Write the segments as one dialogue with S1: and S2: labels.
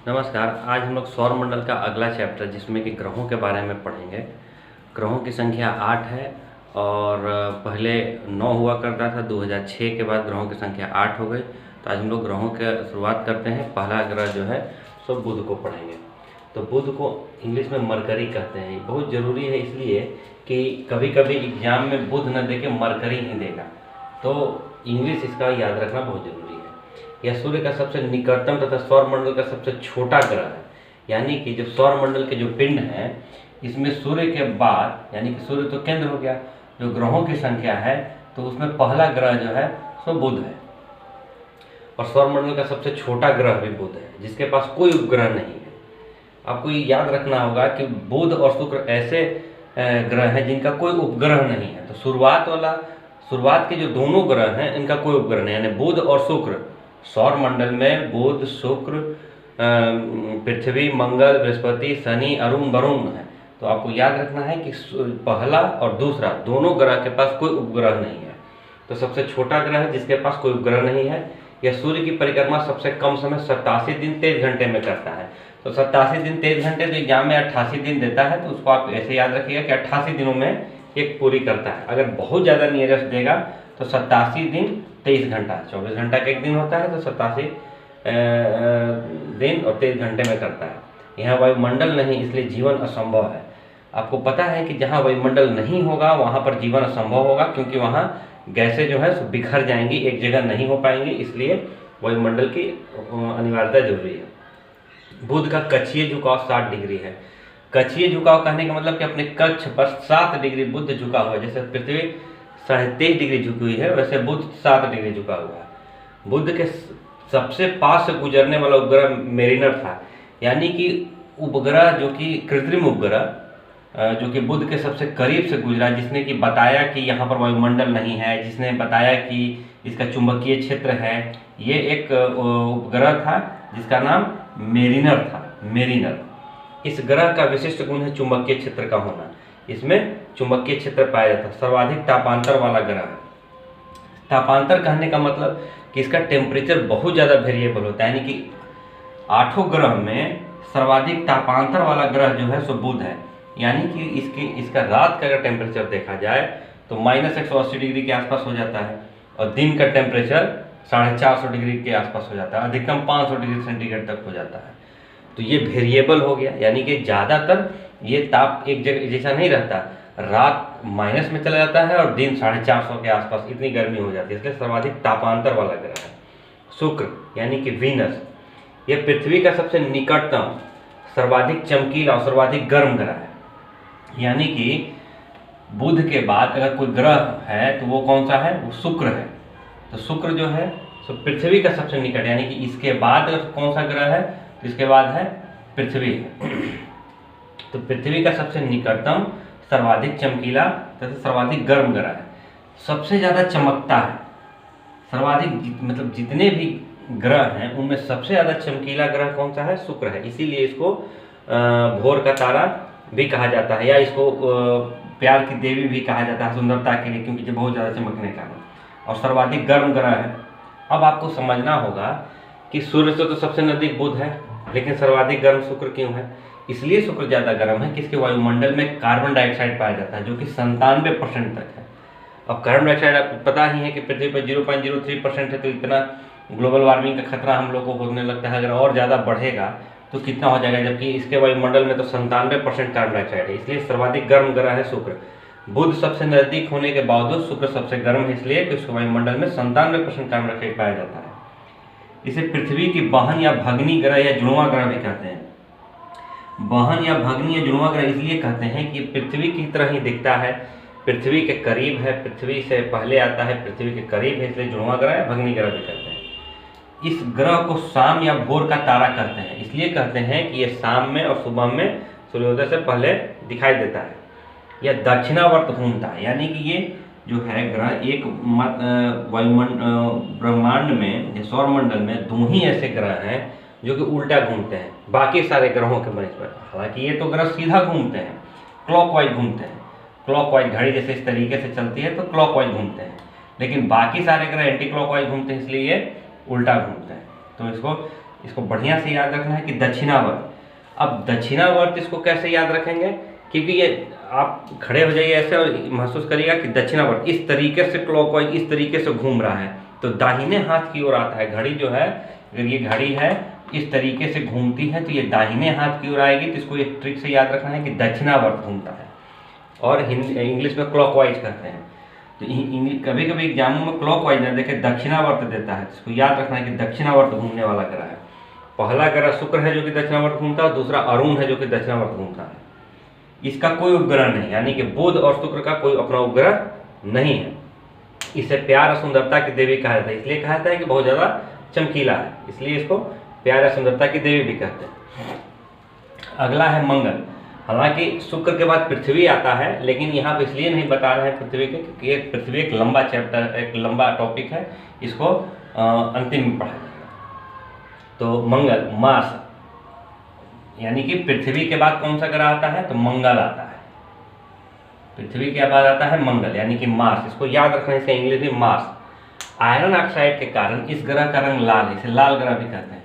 S1: नमस्कार। आज हम लोग सौरमंडल का अगला चैप्टर जिसमें कि ग्रहों के बारे में पढ़ेंगे। ग्रहों की संख्या 8 है और पहले 9 हुआ करता था। 2006 के बाद ग्रहों की संख्या 8 हो गई। तो आज हम लोग ग्रहों की शुरुआत करते हैं। पहला ग्रह जो है सो बुध को पढ़ेंगे। तो बुध को इंग्लिश में मरकरी कहते हैं। ये बहुत ज़रूरी है इसलिए कि कभी कभी एग्जाम में बुध न दे के मरकरी ही देगा, तो इंग्लिश इसका याद रखना बहुत ज़रूरी है। यह सूर्य का सबसे निकटतम तथा सौरमंडल का सबसे छोटा ग्रह है। यानी कि जो सौरमंडल के जो पिंड हैं इसमें सूर्य के बाद, यानी कि सूर्य तो केंद्र हो गया, जो ग्रहों की संख्या है तो उसमें पहला ग्रह जो है सो बुध है। और सौरमंडल का सबसे छोटा ग्रह भी बुध है, जिसके पास कोई उपग्रह नहीं है। आपको ये याद रखना होगा कि बुध और शुक्र ऐसे ग्रह हैं जिनका कोई उपग्रह नहीं है। तो शुरुआत के जो दोनों ग्रह हैं इनका कोई उपग्रह नहीं है, यानी बुध और शुक्र। सौरमंडल में बुध, शुक्र, पृथ्वी, मंगल, बृहस्पति, शनि, अरुण, वरुण है। तो आपको याद रखना है कि पहला और दूसरा दोनों ग्रह के पास कोई उपग्रह नहीं है। तो सबसे छोटा ग्रह है जिसके पास कोई उपग्रह नहीं है। यह सूर्य की परिक्रमा सबसे कम समय 87 दिन 23 घंटे में करता है। तो 87 दिन 23 घंटे, तो एग्जाम में 88 दिन देता है, तो उसको आप ऐसे याद रखिएगा कि 88 दिनों में एक पूरी करता है। अगर बहुत ज़्यादा नियरेस्ट देगा तो 87 दिन 23 घंटा, 24 घंटा का एक दिन होता है, तो 87 दिन और 23 घंटे में करता है। यहाँ वायुमंडल नहीं, इसलिए जीवन असंभव है। आपको पता है कि जहाँ वायुमंडल नहीं होगा वहाँ पर जीवन असंभव होगा, क्योंकि वहाँ गैसें जो है बिखर जाएंगी, एक जगह नहीं हो पाएंगी, इसलिए वायुमंडल की अनिवार्यता जरूरी है। बुध का कक्षीय झुकाव 60 डिग्री है। कक्षीय झुकाव कहने का मतलब कि अपने कक्ष पर 7 डिग्री बुध झुका हुआ है। जैसे पृथ्वी 23.5 डिग्री झुकी हुई है, वैसे बुध 7 डिग्री झुका हुआ है। बुध के सबसे पास से गुजरने वाला उपग्रह मेरिनर था, यानी कि उपग्रह जो कि कृत्रिम उपग्रह जो कि बुध के सबसे करीब से गुजरा, जिसने कि बताया कि यहाँ पर वायुमंडल नहीं है, जिसने बताया कि इसका चुंबकीय क्षेत्र है, ये एक उपग्रह था जिसका नाम मेरिनर था। मेरिनर, इस ग्रह का विशिष्ट गुण है चुंबकीय क्षेत्र का होना। इसमें चुंबकीय क्षेत्र पाया जाता है। सर्वाधिक तापांतर वाला ग्रह है। तापांतर कहने का मतलब कि इसका टेम्परेचर बहुत ज़्यादा वेरिएबल होता है, यानी कि 8 ग्रह में सर्वाधिक तापांतर वाला ग्रह जो है सो बुध है। यानी कि इसका रात का अगर टेम्परेचर देखा जाए तो -180 डिग्री के आसपास हो जाता है, और दिन का टेम्परेचर 450 डिग्री के आसपास हो जाता है, अधिकतम 500 डिग्री सेंटीग्रेड तक हो जाता है। तो ये वेरिएबल हो गया, यानी कि ज़्यादातर ये ताप एक जगह जैसा नहीं रहता। रात माइनस में चला जाता है और दिन 450 के आसपास इतनी गर्मी हो जाती है, इसलिए सर्वाधिक तापांतर वाला ग्रह है। शुक्र यानी कि वीनस, यह पृथ्वी का सबसे निकटतम, सर्वाधिक चमकीला और सर्वाधिक गर्म ग्रह है। यानी कि बुध के बाद अगर कोई ग्रह है तो वो कौन सा है? वो शुक्र है। तो शुक्र जो है तो पृथ्वी का सबसे निकट, यानी कि इसके बाद कौन सा ग्रह है? तो इसके बाद है पृथ्वी है। तो पृथ्वी का सबसे निकटतम, सर्वाधिक चमकीला तथा सर्वाधिक गर्म ग्रह है। सबसे ज़्यादा चमकता है। सर्वाधिक मतलब जितने भी ग्रह हैं उनमें सबसे ज़्यादा चमकीला ग्रह कौन सा है? शुक्र है। इसीलिए इसको भोर का तारा भी कहा जाता है, या इसको प्यार की देवी भी कहा जाता है सुंदरता के लिए, क्योंकि बहुत ज़्यादा चमकने का है। और सर्वाधिक गर्म ग्रह है। अब आपको समझना होगा कि सूर्य से तो सबसे नज़दीक बुध है, लेकिन सर्वाधिक गर्म शुक्र क्यों है? इसलिए शुक्र ज़्यादा गर्म है कि इसके वायुमंडल में कार्बन डाइऑक्साइड पाया जाता है, जो कि 97% तक है। अब कार्बन डाइऑक्साइड आपको पता ही है कि पृथ्वी पर 0.03% है, तो इतना ग्लोबल वार्मिंग का खतरा हम लोग को होने लगता है। अगर और ज़्यादा बढ़ेगा तो कितना हो जाएगा, जबकि इसके वायुमंडल में तो 97% कार्बन डाइऑक्साइड है। इसलिए सर्वाधिक गर्म ग्रह है शुक्र। बुध सबसे नज़दीक होने के बावजूद शुक्र सबसे गर्म है, इसलिए कि उसके वायुमंडल में 97% कार्बन डाइऑक्साइड पाया जाता है। इसे पृथ्वी की बहन या भगनी ग्रह या जुड़वां ग्रह भी कहते हैं। बहन या भगनी या जुड़वां ग्रह इसलिए कहते हैं कि पृथ्वी की तरह ही दिखता है, पृथ्वी के करीब है, पृथ्वी से पहले आता है, पृथ्वी के करीब है, इसलिए जुड़वां ग्रह या भगनी ग्रह भी कहते हैं। इस ग्रह को शाम या भोर का तारा कहते हैं। इसलिए कहते हैं कि ये शाम में और सुबह में सूर्योदय से पहले दिखाई देता है। यह दक्षिणावर्त घूमता है, यानी कि ये जो है ग्रह एक ब्रह्मांड में, सौरमंडल में 2 ही ऐसे ग्रह हैं जो कि उल्टा घूमते हैं बाकी सारे ग्रहों के बनस्पत। हालांकि ये तो ग्रह सीधा घूमते हैं, क्लॉकवाइज घूमते हैं। क्लॉकवाइज घड़ी जैसे इस तरीके से चलती है तो क्लॉकवाइज घूमते हैं, लेकिन बाकी सारे ग्रह एंटी क्लॉकवाइज घूमते हैं, इसलिए ये उल्टा घूमते हैं। तो इसको इसको बढ़िया से याद रखना है कि दक्षिणावर्त। अब दक्षिणावर्त इसको कैसे याद रखेंगे, क्योंकि ये आप खड़े हो जाइए ऐसे और महसूस करिएगा कि दक्षिणावर्त इस तरीके से क्लॉकवाइज इस तरीके से घूम रहा है, तो दाहिने हाथ की ओर आता है। घड़ी जो है, अगर ये घड़ी है इस तरीके से घूमती है तो ये दाहिने हाथ की ओर आएगी। तो इसको एक ट्रिक से याद रखना है कि दक्षिणावर्त घूमता है, और इंग्लिश में क्लॉकवाइज कहते हैं। तो कभी कभी एग्जामों में क्लॉकवाइज ना देखे दक्षिणावर्त देता है, इसको याद रखना है कि दक्षिणावर्त घूमने वाला ग्रह है। पहला ग्रह शुक्र है जो कि दक्षिणावर्त घूमता है, और दूसरा अरुण है जो कि दक्षिणावर्त घूमता है। इसका कोई उपग्रह नहीं, यानी कि बुध और शुक्र का कोई अपना उपग्रह नहीं है। इसे प्यार और सुंदरता की देवी कहा जाता है, इसलिए कहा जाता है कि बहुत ज़्यादा चमकीला है, इसलिए इसको प्यार और सुंदरता की देवी भी कहते हैं। अगला है मंगल। हालांकि शुक्र के बाद पृथ्वी आता है, लेकिन यहाँ पे इसलिए नहीं बता रहे हैं पृथ्वी के, क्योंकि पृथ्वी एक लंबा चैप्टर, एक लंबा टॉपिक है, इसको अंतिम में पढ़ा जाएगा। तो मंगल, मार्स, यानी कि पृथ्वी के बाद कौन सा ग्रह आता है, तो मंगल आता है। पृथ्वी के बाद आता है मंगल, यानी कि मार्स। इसको याद रखना है, इसका इंग्लिश में मार्स। आयरन ऑक्साइड के कारण इस ग्रह का रंग लाल है, इसे लाल ग्रह भी कहते हैं।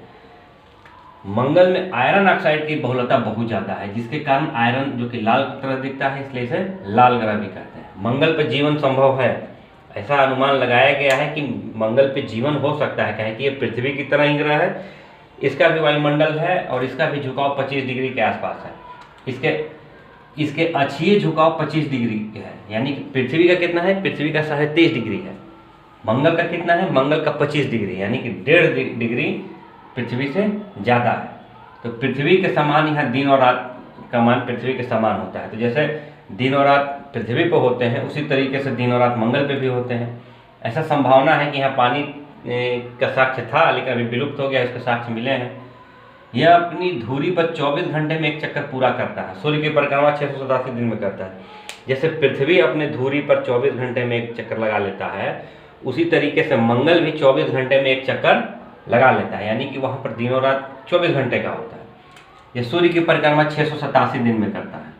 S1: मंगल में आयरन ऑक्साइड की बहुलता बहुत ज़्यादा है, जिसके कारण आयरन जो कि लाल की तरह दिखता है, इसलिए इसे लाल ग्रह भी कहते हैं। मंगल पर जीवन संभव है, ऐसा अनुमान लगाया गया है कि मंगल पे जीवन हो सकता है, कहें कि ये पृथ्वी की तरह ही ग्रह है। इसका भी वायुमंडल है और इसका भी झुकाव 25 डिग्री के आसपास है। इसके अक्षीय झुकाव 25 डिग्री है, यानी कि पृथ्वी का कितना है, पृथ्वी का 23.5 डिग्री है। मंगल का कितना है, मंगल का 25 डिग्री, यानी कि 1.5 डिग्री पृथ्वी से ज़्यादा है। तो पृथ्वी के समान यहाँ दिन और रात का मान पृथ्वी के समान होता है। तो जैसे दिन और रात पृथ्वी पर होते हैं, उसी तरीके से दिन और रात मंगल पे भी होते हैं। ऐसा संभावना है कि यहाँ पानी का साक्ष्य था, लेकिन अभी विलुप्त हो गया, इसके साक्ष्य मिले हैं। यह अपनी धुरी पर 24 घंटे में एक चक्कर पूरा करता है। सूर्य की परिक्रमा 687 दिन में करता है। जैसे पृथ्वी अपने धुरी पर 24 घंटे में एक चक्कर लगा लेता है, उसी तरीके से मंगल भी 24 घंटे में एक चक्कर लगा लेता है, यानी कि वहाँ पर दिन और रात 24 घंटे का होता है। यह सूर्य की परिक्रमा 687 दिन में करता है।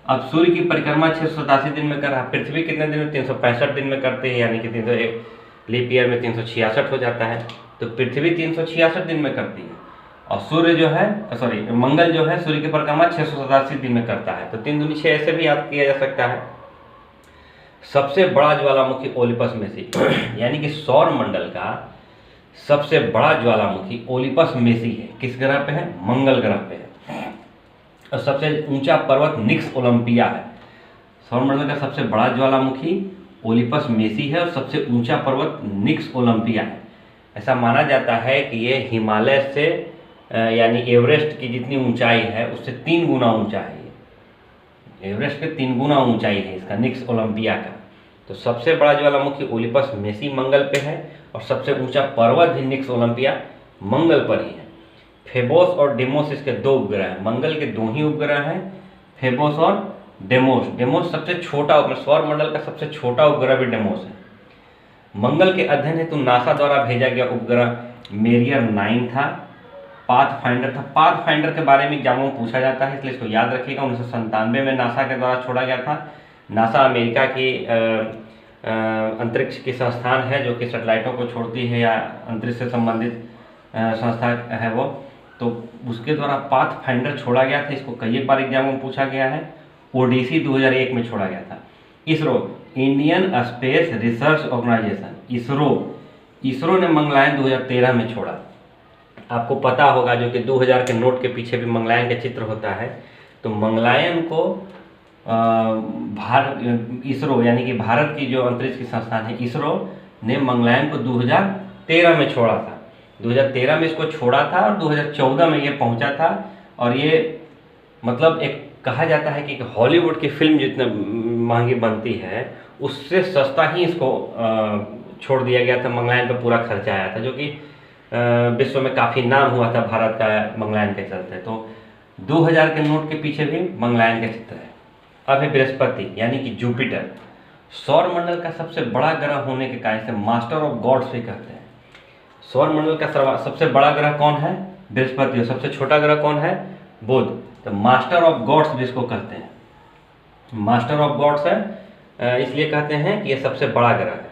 S1: अब सूर्य की परिक्रमा 687 दिन में कर रहा है, पृथ्वी कितने दिन में, 365 दिन में करते हैं, यानी कि 301 लीप ईयर में 366 हो जाता है। तो पृथ्वी 366 दिन में करती है, और सूर्य जो है मंगल जो है सूर्य की परिक्रमा 687 दिन में करता है। तो 3 दूनी 6 ऐसे भी याद किया जा सकता है। सबसे बड़ा ज्वालामुखी ओलिपस में से यानी कि सौर मंडल का सबसे बड़ा ज्वालामुखी ओलिपस मेसी है। किस ग्रह पे है, मंगल ग्रह पे है। और सबसे ऊंचा पर्वत निक्स ओलंपिया है। सौर मंडल का सबसे बड़ा ज्वालामुखी ओलिपस मेसी है, और सबसे ऊंचा पर्वत निक्स ओलंपिया है। ऐसा माना जाता है कि ये हिमालय से यानी एवरेस्ट की जितनी ऊंचाई है उससे 3 गुना ऊंचा है। ये एवरेस्ट के 3 गुना ऊंचाई है इसका, निक्स ओलंपिया का। तो सबसे बड़ा ज्वालामुखी ओलिपस मेसी मंगल पे है, और सबसे ऊंचा पर्वत भी निक्स ओलंपिया मंगल पर ही है। फेबोस और डेमोस इसके 2 उपग्रह हैं। मंगल के 2 ही उपग्रह हैं, फेबोस और डेमोस। डेमोस सबसे छोटा उपग्रह, सौर मंडल का सबसे छोटा उपग्रह भी डेमोस है। मंगल के अध्ययन हेतु नासा द्वारा भेजा गया उपग्रह मेरियर 9 था। पाथफाइंडर था। पाथफाइंडर के बारे में एग्जामों में पूछा जाता है, इसलिए इसको याद रखिएगा। 1997 में नासा के द्वारा छोड़ा गया था। नासा अमेरिका की अंतरिक्ष की संस्थान है जो कि सैटेलाइटों को छोड़ती है या अंतरिक्ष से संबंधित संस्था है वो। तो उसके द्वारा पाथफाइंडर छोड़ा गया था। इसको कई बार एग्जामों में पूछा गया है। ओडिसी 2001 में छोड़ा गया था। ISRO, Indian space research organisation, ISRO ने मंगलयान 2013 में छोड़ा। आपको पता होगा जो कि 2000 के नोट के पीछे भी मंगलयान का चित्र होता है। तो मंगलयान को इसरो यानी कि भारत की जो अंतरिक्ष की संस्थान है इसरो ने मंगलयान को 2013 में छोड़ा था। 2013 में इसको छोड़ा था और 2014 में ये पहुंचा था। और ये मतलब एक कहा जाता है कि हॉलीवुड की फिल्म जितना महंगी बनती है उससे सस्ता ही इसको छोड़ दिया गया था। मंगलयान पर पूरा खर्चा आया था, जो कि विश्व में काफ़ी नाम हुआ था भारत का मंगलयान के चलते। तो 2000 के नोट के पीछे भी मंगलयान का चित्र है। अब है बृहस्पति यानी कि जुपिटर। सौर मंडल का सबसे बड़ा ग्रह होने के कारण से मास्टर ऑफ गॉड्स भी कहते हैं। सौर मंडल का सबसे बड़ा ग्रह कौन है, बृहस्पति। और सबसे छोटा ग्रह कौन है, बुध। तो मास्टर ऑफ गॉड्स भी इसको कहते हैं। मास्टर ऑफ गॉड्स है इसलिए कहते हैं कि ये सबसे बड़ा ग्रह है।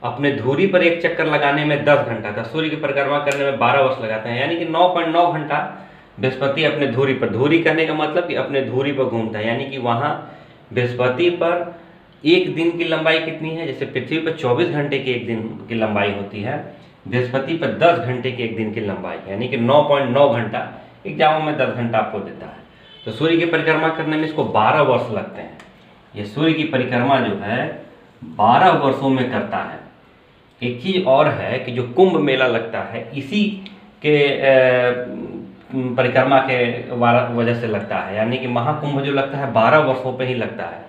S1: अपने धुरी पर एक चक्कर लगाने में 10 घंटा था, सूर्य की परिक्रमा करने में 12 वर्ष लगाते हैं, यानी कि 9.9 घंटा बृहस्पति अपने धुरी पर, धुरी कहने का मतलब कि अपने धुरी पर घूमता है, यानी कि वहाँ बृहस्पति पर एक दिन की लंबाई कितनी है, जैसे पृथ्वी पर 24 घंटे की एक दिन की लंबाई होती है, बृहस्पति पर 10 घंटे की एक दिन की लंबाई, यानी कि 9.9 घंटा, एग्जामों में 10 घंटा आपको देता है। तो सूर्य की परिक्रमा करने में इसको 12 वर्ष लगते हैं। ये सूर्य की परिक्रमा जो है 12 वर्षों में करता है। एक चीज़ और है कि जो कुंभ मेला लगता है इसी के परिक्रमा के वजह से लगता है, यानी कि महाकुंभ जो लगता है 12 वर्षों पे ही लगता है।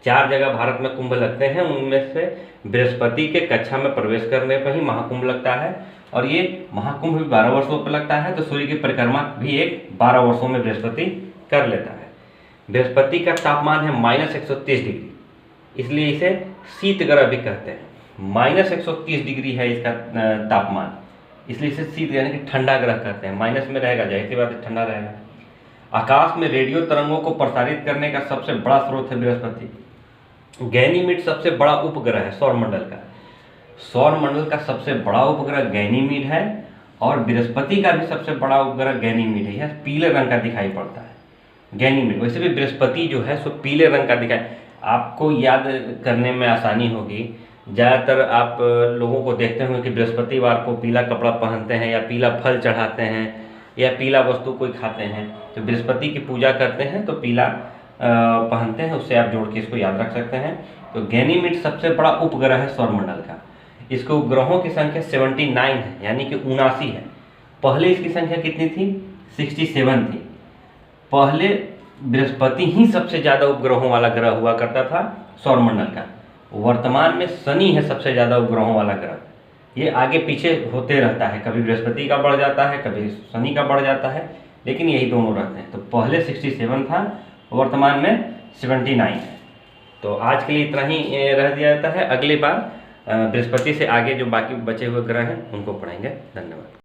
S1: 4 जगह भारत में कुंभ लगते हैं, उनमें से बृहस्पति के कक्षा में प्रवेश करने पर ही महाकुंभ लगता है, और ये महाकुंभ भी 12 वर्षों पर लगता है। तो सूर्य की परिक्रमा भी एक 12 वर्षों में बृहस्पति कर लेता है। बृहस्पति का तापमान है -130 डिग्री, इसलिए इसे शीत ग्रह भी कहते हैं। -130 डिग्री है इसका तापमान, इसलिए इसे शीत यानी कि ठंडा ग्रह कहते हैं। माइनस में रहेगा, जाहिर सी बात है ठंडा रहेगा। आकाश में रेडियो तरंगों को प्रसारित करने का सबसे बड़ा स्रोत है बृहस्पति। गैनीमीड सबसे बड़ा उपग्रह है सौरमंडल का। सौरमंडल का सबसे बड़ा उपग्रह गैनीमीड है, और बृहस्पति का भी सबसे बड़ा उपग्रह गैनीमीड है। यह पीले रंग का दिखाई पड़ता है गैनीमीड। वैसे भी बृहस्पति जो है सो पीले रंग का दिखाई, आपको याद करने में आसानी होगी। ज़्यादातर आप लोगों को देखते होंगे कि बृहस्पतिवार को पीला कपड़ा पहनते हैं, या पीला फल चढ़ाते हैं, या पीला वस्तु कोई खाते हैं। तो बृहस्पति की पूजा करते हैं तो पीला पहनते हैं, उससे आप जोड़ के इसको याद रख सकते हैं। तो गैनीमीड सबसे बड़ा उपग्रह है सौरमंडल का। इसके उपग्रहों की संख्या 79 है, यानी कि 79 है। पहले इसकी संख्या कितनी थी? 67 थी। पहले बृहस्पति ही सबसे ज़्यादा उपग्रहों वाला ग्रह हुआ करता था सौरमंडल का। वर्तमान में शनि है सबसे ज़्यादा उपग्रहों वाला ग्रह। ये आगे पीछे होते रहता है, कभी बृहस्पति का बढ़ जाता है, कभी शनि का बढ़ जाता है, लेकिन यही दोनों रहते हैं। तो पहले 67 था, वर्तमान में 79 है। तो आज के लिए इतना ही रह दिया जाता है। अगली बार बृहस्पति से आगे जो बाकी बचे हुए ग्रह हैं उनको पढ़ेंगे। धन्यवाद।